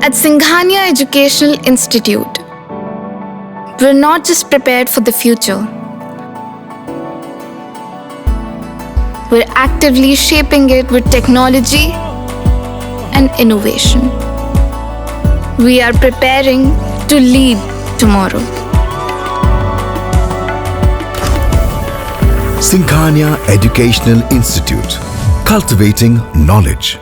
At Singhania Educational Institute, we're not just prepared for the future, we're actively shaping it with technology and innovation. We are preparing to lead tomorrow. Singhania Educational Institute, cultivating knowledge.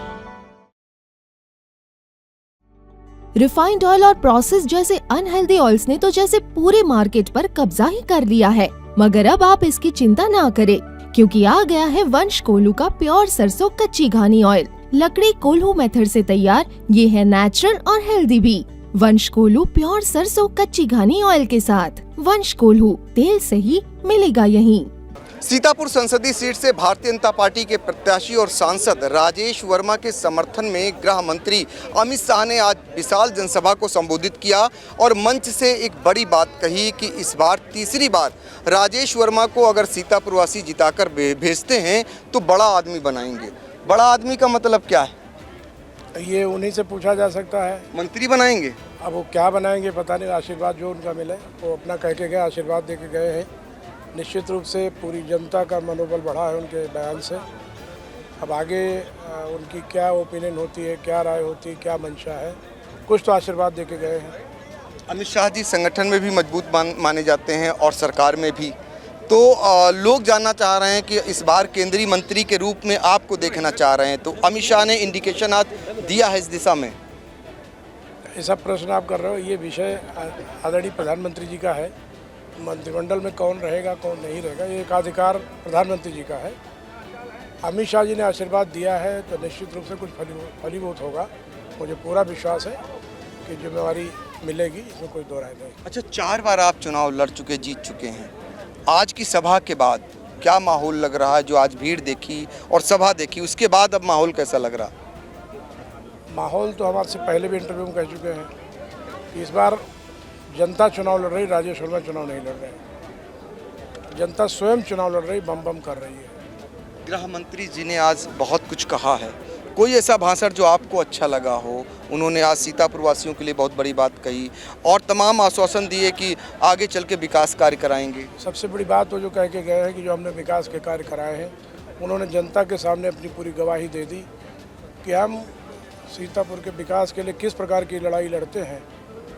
Refined oil और process जैसे unhealthy oils ने तो जैसे पूरे market पर कब्जा ही कर लिया है, मगर अब आप इसकी चिंता ना करें, क्योंकि आ गया है वंश कोल्हू का प्योर सरसों कच्ची घानी ऑयल। लकड़ी कोल्हू मेथड से तैयार, ये है नेचुरल और हेल्दी भी। वंश कोल्हू प्योर सरसों कच्ची घानी ऑयल के साथ। वंश कोल्हू, तेल सही मिलेगा यहीं। सीतापुर संसदीय सीट से भारतीय जनता पार्टी के प्रत्याशी और सांसद राजेश वर्मा के समर्थन में गृह मंत्री अमित शाह ने आज विशाल जनसभा को संबोधित किया और मंच से एक बड़ी बात कही कि इस बार तीसरी बार राजेश वर्मा को अगर सीतापुर वासी जिताकर भेजते हैं तो बड़ा आदमी बनाएंगे। बड़ा आदमी का मतलब क्या है? ये उन्हीं से पूछा जा सकता है। मंत्री बनाएंगे? अब वो क्या बनाएंगे पता नहीं, आशीर्वाद जो उनका मिले वो अपना कह के गए, आशीर्वाद दे के गए हैं। निश्चित रूप से पूरी जनता का मनोबल बढ़ा है उनके बयान से। अब आगे उनकी क्या ओपिनियन होती है, क्या राय होती है, क्या मंशा है, कुछ तो आशीर्वाद दे के गए हैं। अमित शाह जी संगठन में भी मजबूत माने जाते हैं और सरकार में भी, तो लोग जानना चाह रहे हैं कि इस बार केंद्रीय मंत्री के रूप में आपको देखना चाह रहे हैं, तो अमित शाह ने इंडिकेशन आज दिया है इस दिशा में? ऐसा प्रश्न आप कर रहे हो, ये विषय आदरणीय प्रधानमंत्री जी का है। मंत्रिमंडल में कौन रहेगा कौन नहीं रहेगा ये एकाधिकार प्रधानमंत्री जी का है। अमित शाह जी ने आशीर्वाद दिया है तो निश्चित रूप से कुछ फलीभूत होगा। मुझे पूरा विश्वास है कि जिम्मेवारी मिलेगी, इसमें कोई दो राय नहीं। अच्छा, 4 बार आप चुनाव लड़ चुके, जीत चुके हैं। आज की सभा के बाद क्या माहौल लग रहा है? जो आज भीड़ देखी और सभा देखी, उसके बाद अब माहौल कैसा लग रहा? माहौल तो हम आपसे पहले भी इंटरव्यू में कह चुके हैं कि इस बार जनता चुनाव लड़ रही, राजेश वर्मा चुनाव नहीं लड़ रहे। जनता स्वयं चुनाव लड़ रही, बम बम कर रही है। गृह मंत्री जी ने आज बहुत कुछ कहा है, कोई ऐसा भाषण जो आपको अच्छा लगा हो? उन्होंने आज सीतापुर वासियों के लिए बहुत बड़ी बात कही और तमाम आश्वासन दिए कि आगे चल के विकास कार्य कराएंगे। सबसे बड़ी बात तो जो कह के गए हैं कि जो हमने विकास के कार्य कराए हैं, उन्होंने जनता के सामने अपनी पूरी गवाही दे दी कि हम सीतापुर के विकास के लिए किस प्रकार की लड़ाई लड़ते हैं।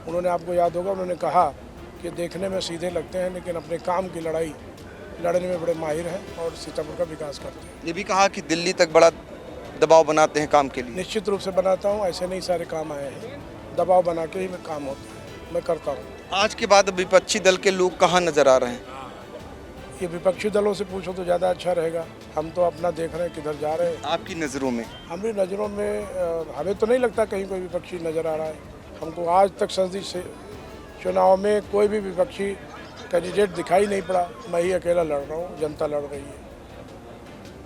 उन्होंने, आपको याद होगा, उन्होंने कहा कि देखने में सीधे लगते हैं लेकिन अपने काम की लड़ाई लड़ने में बड़े माहिर हैं और सीतापुर का विकास करते हैं। ये भी कहा कि दिल्ली तक बड़ा दबाव बनाते हैं काम के लिए। निश्चित रूप से बनाता हूँ, ऐसे नहीं सारे काम आए हैं, दबाव बना के ही मैं काम होता है, मैं करता हूँ। आज के बाद विपक्षी दल के लोग कहाँ नजर आ रहे हैं? ये विपक्षी दलों से पूछो तो ज़्यादा अच्छा रहेगा। हम तो अपना देख रहे हैं किधर जा रहे हैं। आपकी नज़रों में? हमारी नज़रों में हमें तो नहीं लगता कहीं कोई विपक्षी नज़र आ रहा है। हमको आज तक संसदीय चुनाव में कोई भी विपक्षी कैंडिडेट दिखाई नहीं पड़ा। मैं ही अकेला लड़ रहा हूँ, जनता लड़ रही है।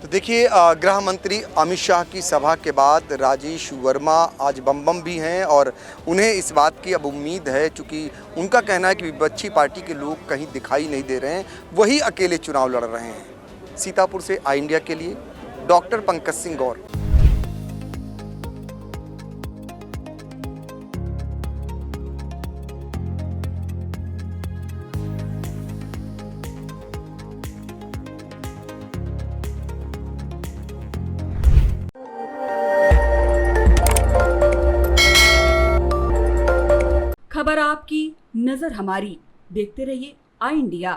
तो देखिए, गृह मंत्री अमित शाह की सभा के बाद राजेश वर्मा आज बम भी हैं और उन्हें इस बात की अब उम्मीद है, चूँकि उनका कहना है कि विपक्षी पार्टी के लोग कहीं दिखाई नहीं दे रहे हैं, वही अकेले चुनाव लड़ रहे हैं। सीतापुर से आई इंडिया के लिए डॉक्टर पंकज सिंह गौर। खबर आपकी, नजर हमारी। देखते रहिए आई इंडिया।